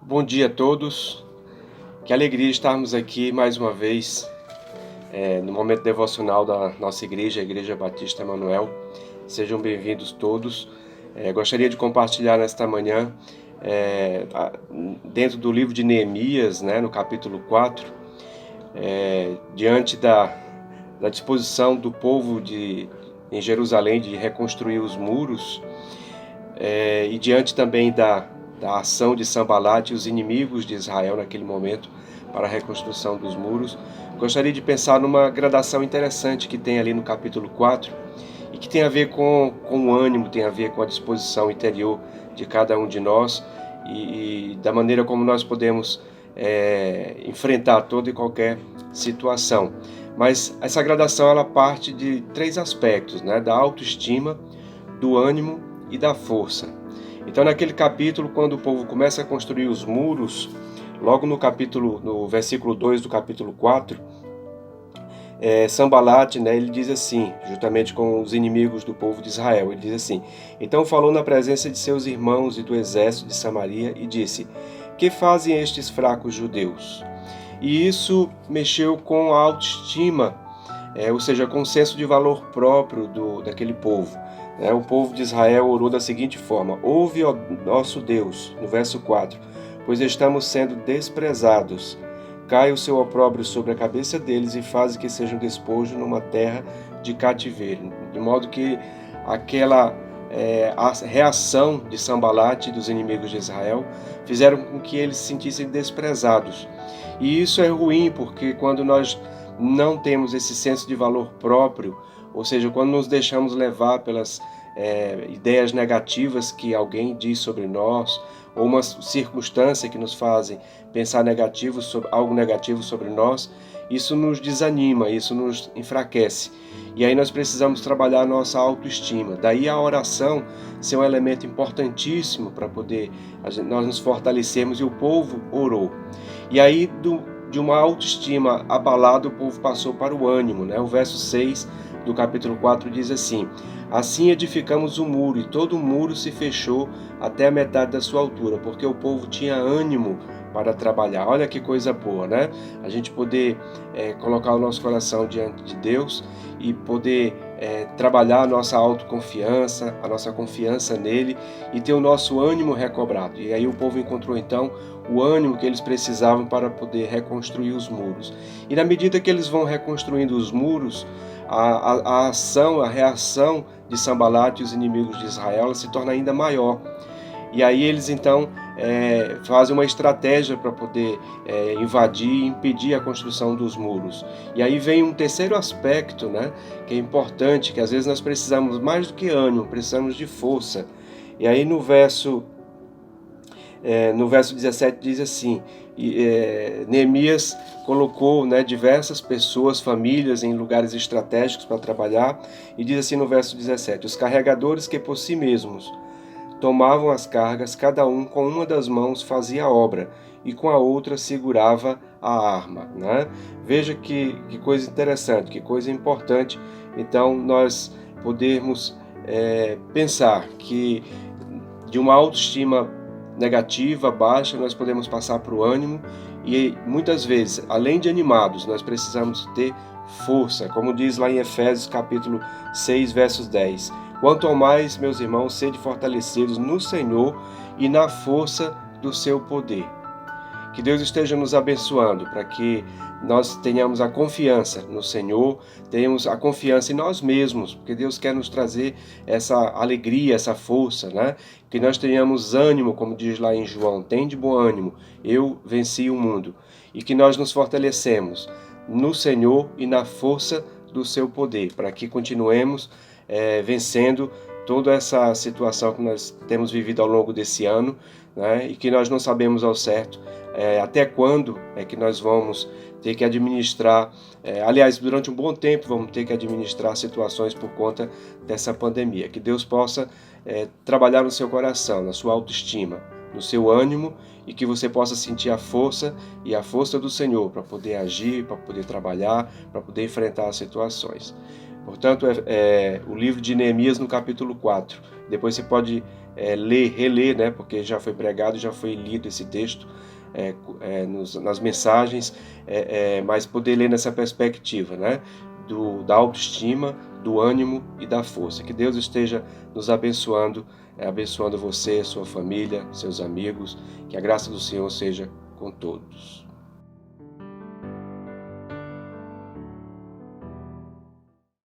Bom dia a todos, que alegria estarmos aqui mais uma vez no momento devocional da nossa igreja, a Igreja Batista Emanuel. Sejam bem-vindos todos. Gostaria de compartilhar nesta manhã, dentro do livro de Neemias, no capítulo 4, diante da disposição do povo em Jerusalém de reconstruir os muros, e diante também da ação de Sanbalat e os inimigos de Israel naquele momento para a reconstrução dos muros, gostaria de pensar numa gradação interessante que tem ali no capítulo 4 e que tem a ver com o ânimo, tem a ver com a disposição interior de cada um de nós e da maneira como nós podemos enfrentar toda e qualquer situação. Mas essa gradação ela parte de três aspectos, da autoestima, do ânimo e da força. Então, naquele capítulo, quando o povo começa a construir os muros, logo no versículo 2 do capítulo 4, Sanbalat, ele diz assim, juntamente com os inimigos do povo de Israel, ele diz assim: então falou na presença de seus irmãos e do exército de Samaria e disse: que fazem estes fracos judeus? E isso mexeu com a autoestima, ou seja, com o senso de valor próprio daquele povo. O povo de Israel orou da seguinte forma: ouve, ó nosso Deus, no verso 4, pois estamos sendo desprezados. Cai o seu opróbrio sobre a cabeça deles e faz que sejam despojos numa terra de cativeiro. De modo que aquela a reação de Sanbalat e dos inimigos de Israel fizeram com que eles se sentissem desprezados. E isso é ruim, porque quando nós não temos esse senso de valor próprio, ou seja, quando nos deixamos levar pelas ideias negativas que alguém diz sobre nós, ou uma circunstância que nos fazem pensar algo negativo sobre nós, isso nos desanima, isso nos enfraquece. E aí nós precisamos trabalhar a nossa autoestima. Daí a oração ser um elemento importantíssimo para poder nós nos fortalecermos, e o povo orou. E aí de uma autoestima abalada, o povo passou para o ânimo. O verso 6 do capítulo 4 diz assim: assim edificamos o muro, e todo o muro se fechou até a metade da sua altura, porque o povo tinha ânimo para trabalhar. Olha que coisa boa, a gente poder colocar o nosso coração diante de Deus e poder trabalhar a nossa autoconfiança, a nossa confiança nele, e ter o nosso ânimo recobrado. E aí o povo encontrou então o ânimo que eles precisavam para poder reconstruir os muros. E na medida que eles vão reconstruindo os muros, a reação de Sanbalat e os inimigos de Israel se torna ainda maior. E aí eles então fazem uma estratégia para poder invadir e impedir a construção dos muros. E aí vem um terceiro aspecto, que é importante, que às vezes nós precisamos mais do que ânimo, precisamos de força. E aí no verso 17 diz assim: Neemias colocou diversas pessoas, famílias em lugares estratégicos para trabalhar, e diz assim no verso 17: os carregadores que por si mesmos tomavam as cargas, cada um com uma das mãos fazia a obra e com a outra segurava a arma. Veja que coisa interessante, que coisa importante. Então nós podermos pensar que de uma autoestima negativa, baixa, nós podemos passar para o ânimo, e muitas vezes, além de animados, nós precisamos ter força, como diz lá em Efésios capítulo 6, versos 10. Quanto ao mais, meus irmãos, sede fortalecidos no Senhor e na força do seu poder. Que Deus esteja nos abençoando para que nós tenhamos a confiança no Senhor, tenhamos a confiança em nós mesmos, porque Deus quer nos trazer essa alegria, essa força, que nós tenhamos ânimo, como diz lá em João: tem de bom ânimo, eu venci o mundo. E que nós nos fortalecemos no Senhor e na força do seu poder, para que continuemos vencendo toda essa situação que nós temos vivido ao longo desse ano, e que nós não sabemos ao certo até quando é que nós vamos ter que administrar, aliás, durante um bom tempo vamos ter que administrar situações por conta dessa pandemia. Que Deus possa trabalhar no seu coração, na sua autoestima, no seu ânimo, e que você possa sentir a força do Senhor para poder agir, para poder trabalhar, para poder enfrentar as situações. Portanto, o livro de Neemias, no capítulo 4, Depois você pode reler, né? Porque já foi pregado, já foi lido esse texto nas mensagens, mas poder ler nessa perspectiva, né? Da autoestima, do ânimo e da força. Que Deus esteja nos abençoando, abençoando você, sua família, seus amigos. Que a graça do Senhor seja com todos.